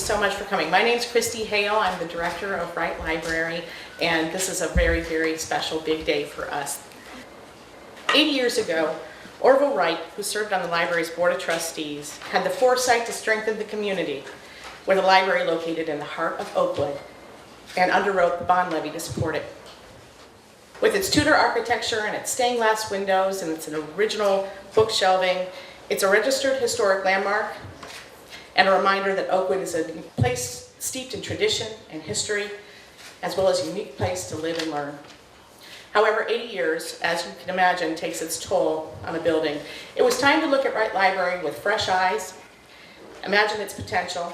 so much for coming. My name's Christy Hale. I'm the director of Wright Library, and this is a very, very special big day for us. 80 years ago, Orville Wright, who served on the library's board of trustees, had the foresight to strengthen the community with a library located in the heart of Oakland, and underwrote the bond levy to support it. With its Tudor architecture and its stained glass windows and its original book shelving, it's a registered historic landmark and a reminder that Oakland is a place steeped in tradition and history, as well as a unique place to live and learn. However, 80 years, as you can imagine, takes its toll on a building. It was time to look at Wright Library with fresh eyes, imagine its potential,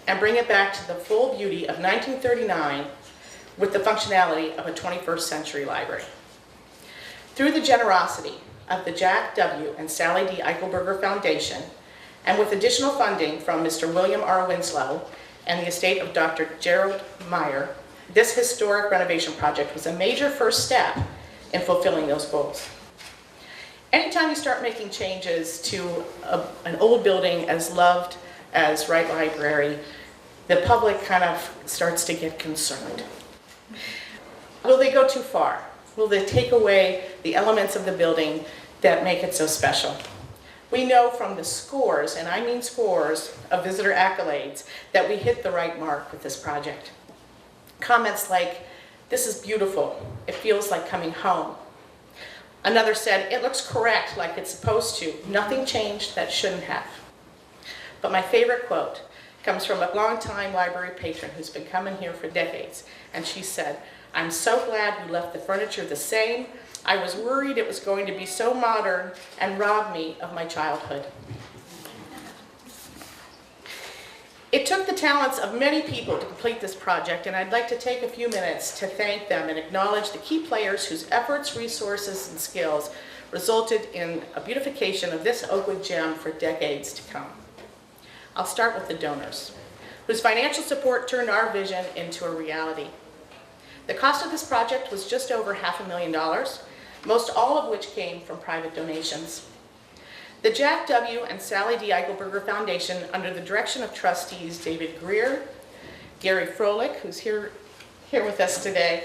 and bring it back to the full beauty of 1939 with the functionality of a 21st century library. Through the generosity of the Jack W. and Sally D. Eichelberger Foundation, and with additional funding from Mr. William R. Winslow and the estate of Dr. Gerald Meyer, this historic renovation project was a major first step in fulfilling those goals. Anytime you start making changes to an old building as loved as Wright Library, the public kind of starts to get concerned. Will they go too far? Will they take away the elements of the building that make it so special? We know from the scores, and I mean scores, of visitor accolades that we hit the right mark with this project. Comments like, "This is beautiful, it feels like coming home." Another said, "It looks correct like it's supposed to. Nothing changed that shouldn't have." But my favorite quote comes from a longtime library patron who's been coming here for decades, and she said, "I'm so glad you left the furniture the same. I was worried it was going to be so modern and rob me of my childhood." It took the talents of many people to complete this project, and I'd like to take a few minutes to thank them and acknowledge the key players whose efforts, resources, and skills resulted in a beautification of this Oakland gem for decades to come. I'll start with the donors, whose financial support turned our vision into a reality. The cost of this project was just over $500,000, most all of which came from private donations. The Jack W. and Sally D. Eichelberger Foundation, under the direction of trustees David Greer, Gary Froelich, who's here with us today,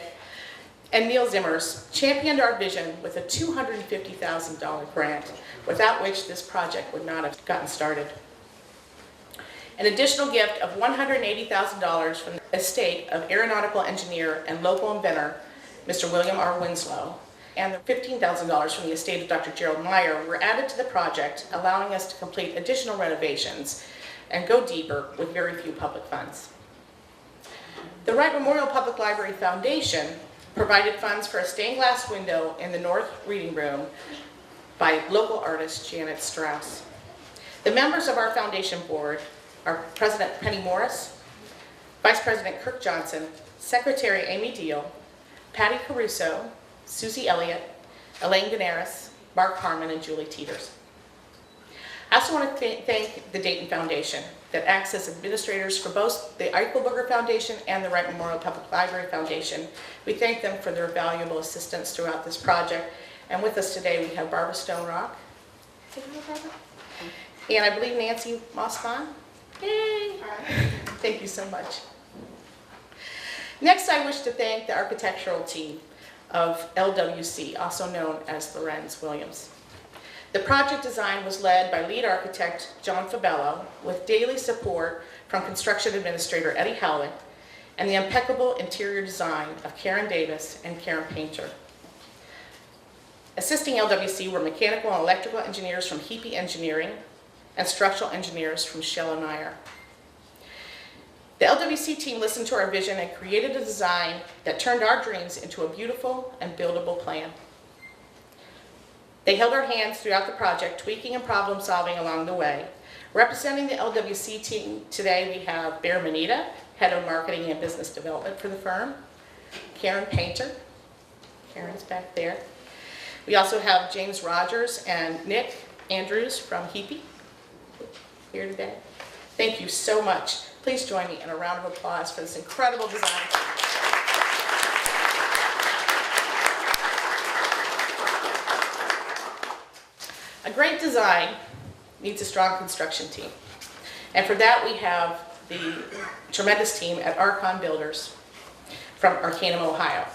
and Neil Zimmers, championed our vision with a $250,000 grant, without which this project would not have gotten started. An additional gift of $180,000 from the estate of aeronautical engineer and local inventor, Mr. William R. Winslow, and the $15,000 from the estate of Dr. Gerald Meyer were added to the project, allowing us to complete additional renovations and go deeper with very few public funds. The Wright Memorial Public Library Foundation provided funds for a stained glass window in the North Reading Room by local artist Janet Strauss. The members of our foundation board are President Penny Morris, Vice President Kirk Johnson, Secretary Amy Deal, Patty Caruso, Susie Elliott, Elaine Ganaris, Mark Harmon, and Julie Teeters. I also want to thank the Dayton Foundation that acts as administrators for both the Eichelberger Foundation and the Wright Memorial Public Library Foundation. We thank them for their valuable assistance throughout this project. And with us today we have Barbara Stonerock. And I believe Nancy Mossbon. Yay! Thank you so much. Next, I wish to thank the architectural team of LWC, also known as Lorenz Williams. The project design was led by lead architect John Fabello, with daily support from construction administrator Eddie Howlett, and the impeccable interior design of Karen Davis and Karen Painter. Assisting LWC were mechanical and electrical engineers from Heapy Engineering and structural engineers from Shell and Meyer. The LWC team listened to our vision and created a design that turned our dreams into a beautiful and buildable plan. They held our hands throughout the project, tweaking and problem solving along the way. Representing the LWC team today, we have Bear Manita, Head of Marketing and Business Development for the firm, Karen Painter, Karen's back there. We also have James Rogers and Nick Andrews from Heapy here today. Thank you so much. Please join me in a round of applause for this incredible design. A great design needs a strong construction team. And for that we have the tremendous team at Archon Builders from Arcanum, Ohio.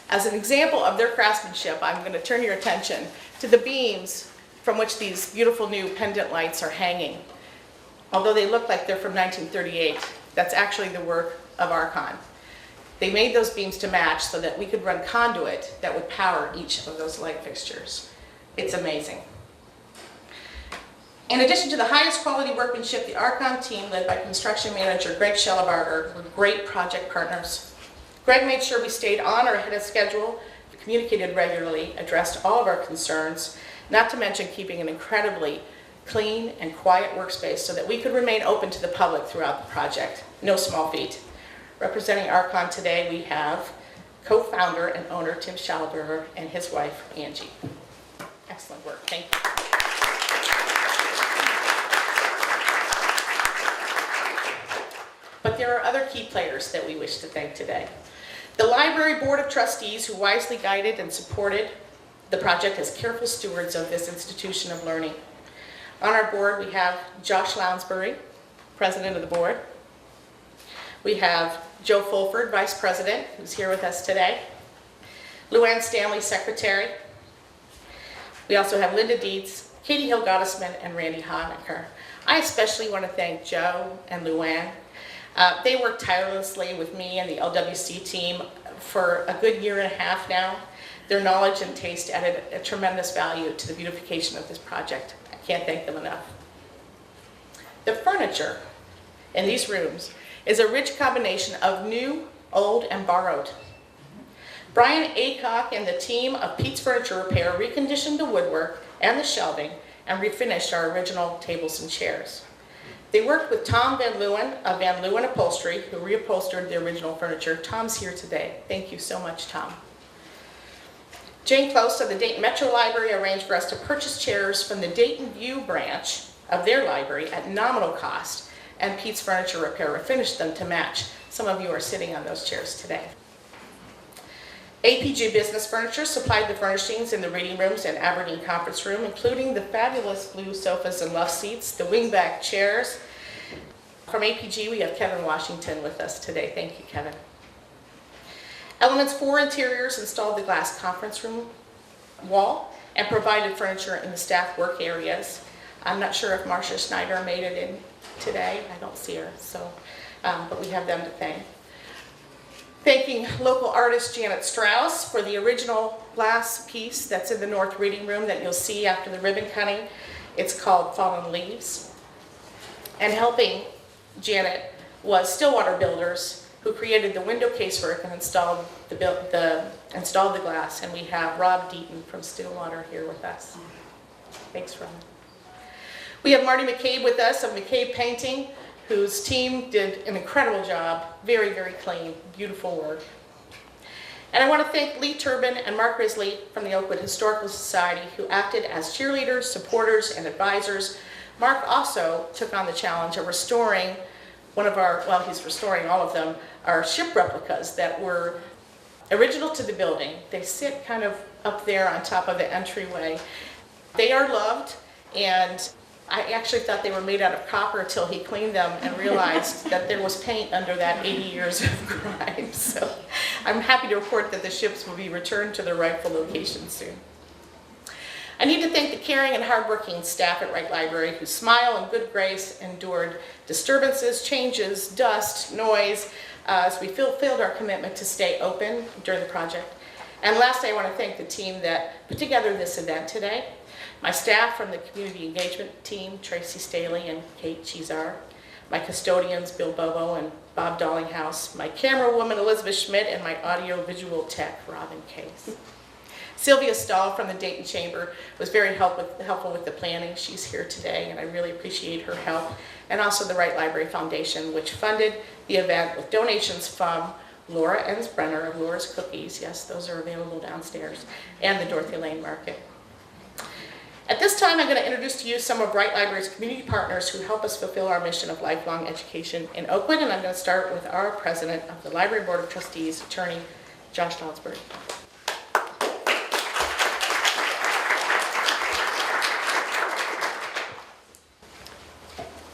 As an example of their craftsmanship, I'm going to turn your attention to the beams from which these beautiful new pendant lights are hanging. Although they look like they're from 1938, that's actually the work of Archon. They made those beams to match so that we could run conduit that would power each of those light fixtures. It's amazing. In addition to the highest quality workmanship, the Archon team, led by construction manager Greg Eichelberger, were great project partners. Greg made sure we stayed on or ahead of schedule, communicated regularly, addressed all of our concerns, not to mention keeping an incredibly clean and quiet workspace so that we could remain open to the public throughout the project. No small feat. Representing Archon today, we have co-founder and owner Tim Eichelberger and his wife, Angie. Excellent work. Thank you. But there are other key players that we wish to thank today. The Library Board of Trustees, who wisely guided and supported the project as careful stewards of this institution of learning. On our board, we have Josh Lounsbury, president of the board. We have Joe Fulford, vice president, who's here with us today. Luann Stanley, secretary. We also have Linda Dietz, Katie Hill-Gottesman, and Randy Honaker. I especially want to thank Joe and Luann. They worked tirelessly with me and the LWC team for a good year and a half now. Their knowledge and taste added a tremendous value to the beautification of this project. I can't thank them enough. The furniture in these rooms is a rich combination of new, old, and borrowed. Brian Aycock and the team of Pete's Furniture Repair reconditioned the woodwork and the shelving and refinished our original tables and chairs. They worked with Tom Van Leeuwen of Van Leeuwen Upholstery, who reupholstered the original furniture. Tom's here today. Thank you so much, Tom. Jane Close of the Dayton Metro Library arranged for us to purchase chairs from the Dayton View branch of their library at nominal cost, and Pete's Furniture Repair refinished them to match. Some of you are sitting on those chairs today. APG Business Furniture supplied the furnishings in the reading rooms and Aberdeen conference room, including the fabulous blue sofas and love seats, the wingback chairs. From APG, we have Kevin Washington with us today. Thank you, Kevin. Elements 4 Interiors installed the glass conference room wall and provided furniture in the staff work areas. I'm not sure if Marcia Schneider made it in today. I don't see her, so, but we have them to thank. Thanking local artist Janet Strauss for the original glass piece that's in the North Reading Room that you'll see after the ribbon cutting. It's called Fallen Leaves. And helping Janet was Stillwater Builders, who created the window casework and installed the glass. And we have Rob Deaton from Stillwater here with us. Thanks, Rob. We have Marty McCabe with us of McCabe Painting, whose team did an incredible job. Very, very clean, beautiful work. And I want to thank Lee Turbin and Mark Risley from the Oakland Historical Society, who acted as cheerleaders, supporters, and advisors. Mark also took on the challenge of restoring one of our, well, he's restoring all of them, our ship replicas that were original to the building. They sit kind of up there on top of the entryway. They are loved, and I actually thought they were made out of copper until he cleaned them and realized that there was paint under that 80 years of grime. So I'm happy to report that the ships will be returned to their rightful location soon. I need to thank the caring and hardworking staff at Wright Library, whose smile and good grace endured disturbances, changes, dust, noise, as we fulfilled our commitment to stay open during the project. And lastly, I want to thank the team that put together this event today. My staff from the community engagement team, Tracy Staley and Kate Chizar. My custodians, Bill Bobo and Bob Dollinghouse. My camera woman, Elizabeth Schmidt, and my audio visual tech, Robin Case. Sylvia Stahl from the Dayton Chamber was very helpful with the planning. She's here today, and I really appreciate her help. And also the Wright Library Foundation, which funded the event with donations from Laura Ensbrenner of Laura's Cookies. Yes, those are available downstairs. And the Dorothy Lane Market. At this time, I'm going to introduce to you some of Wright Library's community partners who help us fulfill our mission of lifelong education in Oakland, and I'm going to start with our president of the Library Board of Trustees, attorney Josh Lounsbury.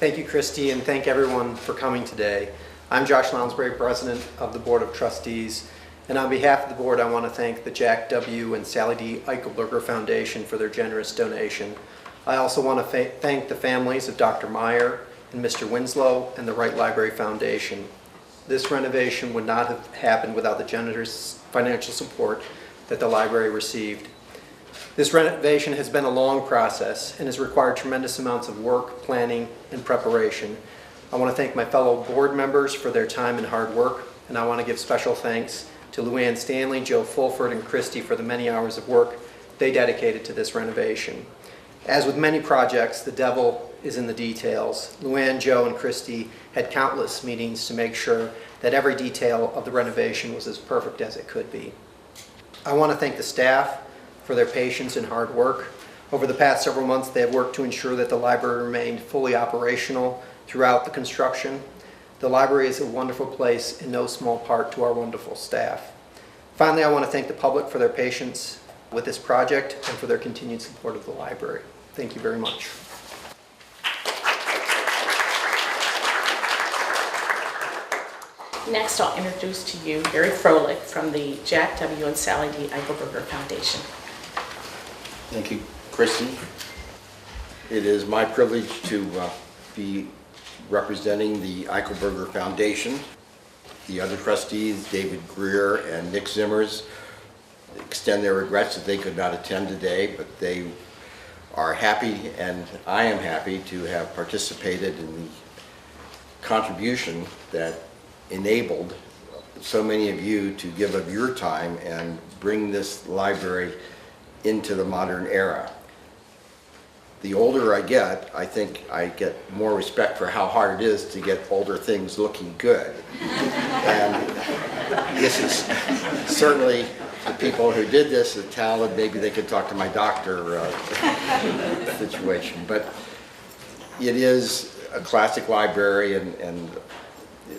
Thank you, Christy, and thank everyone for coming today. I'm Josh Lounsbury, President of the Board of Trustees, and on behalf of the board, I want to thank the Jack W. and Sally D. Eichelberger Foundation for their generous donation. I also want to thank the families of Dr. Meyer and Mr. Winslow and the Wright Library Foundation. This renovation would not have happened without the generous financial support that the library received. This renovation has been a long process and has required tremendous amounts of work, planning, and preparation. I want to thank my fellow board members for their time and hard work, and I want to give special thanks to Luann Stanley, Joe Fulford, and Christy for the many hours of work they dedicated to this renovation. As with many projects, the devil is in the details. Luann, Joe, and Christy had countless meetings to make sure that every detail of the renovation was as perfect as it could be. I want to thank the staff for their patience and hard work. Over the past several months, they have worked to ensure that the library remained fully operational throughout the construction. The library is a wonderful place, in no small part to our wonderful staff. Finally, I want to thank the public for their patience with this project and for their continued support of the library. Thank you very much. Next, I'll introduce to you Gary Froelich from the Jack W. and Sally D. Eichelberger Foundation. Thank you, Christy. It is my privilege to be representing the Eichelberger Foundation. The other trustees, David Greer and Nick Zimmers, extend their regrets that they could not attend today, but they are happy, and I am happy, to have participated in the contribution that enabled so many of you to give of your time and bring this library into the modern era. The older I get, I think I get more respect for how hard it is to get older things looking good. And this is certainly the people who did this, the talented, maybe they could talk to my doctor situation. But it is a classic library, and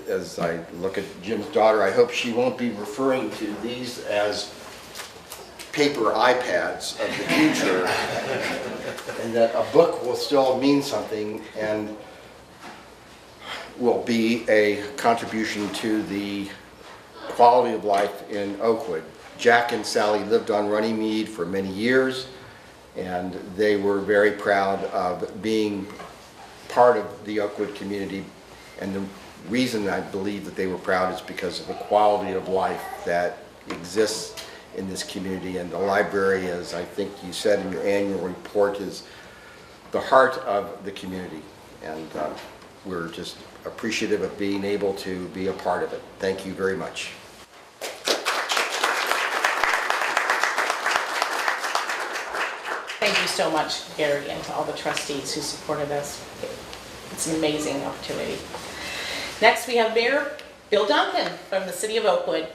as I look at Jim's daughter, I hope she won't be referring to these as paper iPads of the future, and that a book will still mean something and will be a contribution to the quality of life in Oakwood. Jack and Sally lived on Runnymede for many years, and they were very proud of being part of the Oakwood community, and the reason I believe that they were proud is because of the quality of life that exists in this community. And the library, as I think you said in your annual report, is the heart of the community, and we're just appreciative of being able to be a part of it. Thank you very much. Thank you so much, Gary, and to all the trustees who supported us. It's an amazing opportunity. Next, we have Mayor Bill Duncan from the City of Oakwood.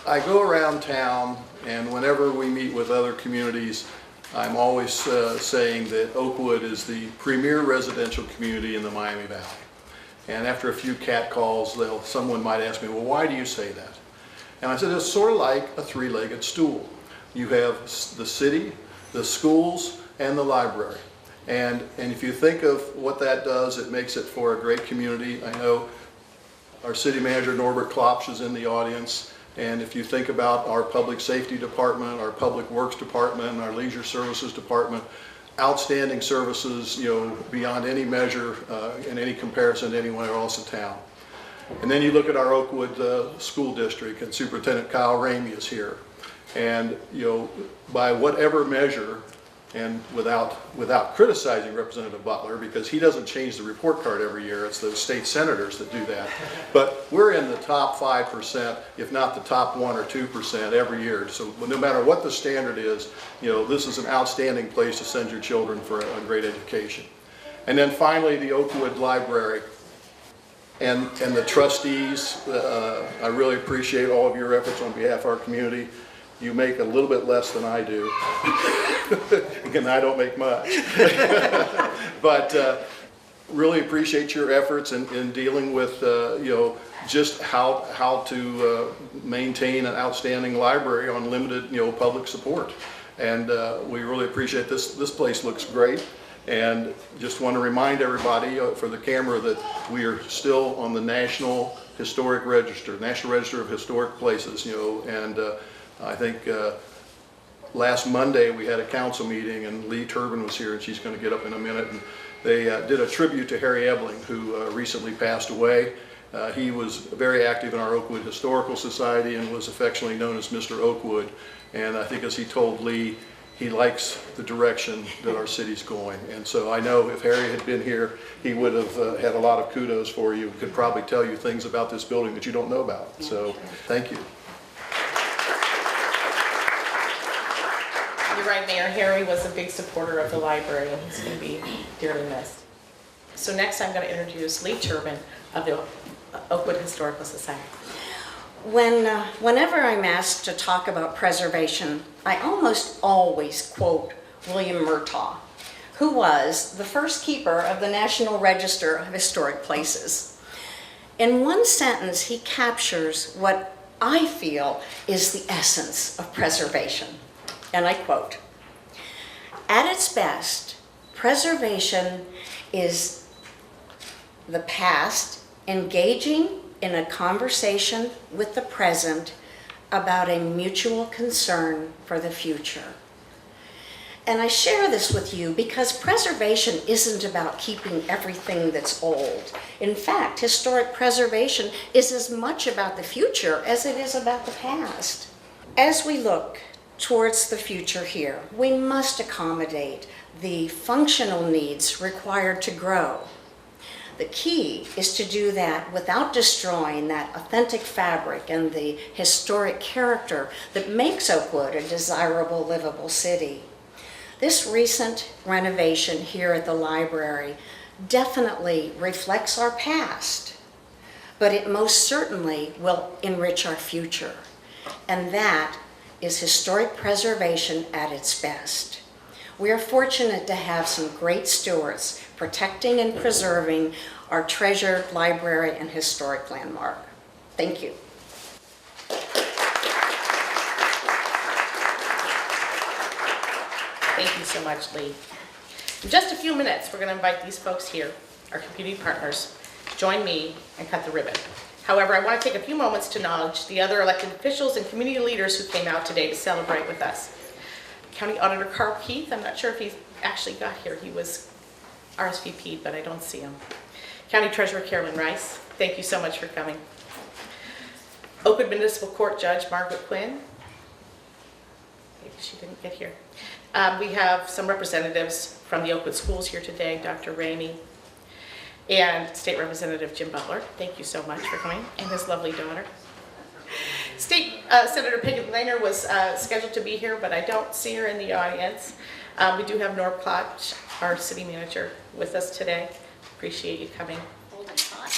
I go around town, and whenever we meet with other communities, I'm always saying that Oakwood is the premier residential community in the Miami Valley. And after a few catcalls, someone might ask me, well, why do you say that? And I said, it's sort of like a three-legged stool. You have the city, the schools, and the library. And if you think of what that does, it makes it for a great community. I know our city manager, Norbert Klopsch, is in the audience. And if you think about our public safety department, our public works department, our leisure services department, outstanding services, beyond any measure in any comparison to anywhere else in town. And then you look at our Oakwood school district, and Superintendent Kyle Ramey is here. And by whatever measure, and without criticizing Representative Butler, because he doesn't change the report card every year, it's those state senators that do that. But we're in the top 5%, if not the top 1 or 2% every year. So no matter what the standard is, this is an outstanding place to send your children for a great education. And then finally, the Oakwood Library and the trustees. I really appreciate all of your efforts on behalf of our community. You make a little bit less than I do, and I don't make much. But really appreciate your efforts in dealing with just how to maintain an outstanding library on limited public support. And we really appreciate this. This place looks great. And just want to remind everybody for the camera that we are still on the National Historic Register, National Register of Historic Places, and I think last Monday we had a council meeting and Lee Turbin was here and she's going to get up in a minute, and they did a tribute to Harry Ebling, who recently passed away. He was very active in our Oakwood Historical Society and was affectionately known as Mr. Oakwood. And I think, as he told Lee, he likes the direction that our city's going. And so I know if Harry had been here, he would have had a lot of kudos for you, could probably tell you things about this building that you don't know about. So thank you. You're right, Mayor. Harry was a big supporter of the library, and he's going to be dearly missed. So next I'm going to introduce Lee Turbin of the Oakwood Historical Society. Whenever I'm asked to talk about preservation, I almost always quote William Murtaugh, who was the first keeper of the National Register of Historic Places. In one sentence, he captures what I feel is the essence of preservation. And I quote, "At its best, preservation is the past engaging in a conversation with the present about a mutual concern for the future." And I share this with you because preservation isn't about keeping everything that's old. In fact, historic preservation is as much about the future as it is about the past. As we look towards the future here, we must accommodate the functional needs required to grow. The key is to do that without destroying that authentic fabric and the historic character that makes Oakwood a desirable, livable city. This recent renovation here at the library definitely reflects our past, but it most certainly will enrich our future. And that is historic preservation at its best. We are fortunate to have some great stewards protecting and preserving our treasured library and historic landmark. Thank you. Thank you so much, Lee. In just a few minutes, we're going to invite these folks here, our community partners, to join me and cut the ribbon. However, I want to take a few moments to acknowledge the other elected officials and community leaders who came out today to celebrate with us. County Auditor Carl Keith, I'm not sure if he's actually got here. He was RSVP'd, but I don't see him. County Treasurer Carolyn Rice, thank you so much for coming. Oakland Municipal Court Judge Margaret Quinn. Maybe she didn't get here. We have some representatives from the Oakwood schools here today, Dr. Ramey and State Representative Jim Butler. Thank you so much for coming, and his lovely daughter. State Senator Peggy Langer was scheduled to be here, but I don't see her in the audience. We do have Norm Klotch, our city manager, with us today. Appreciate you coming. Hold it hot.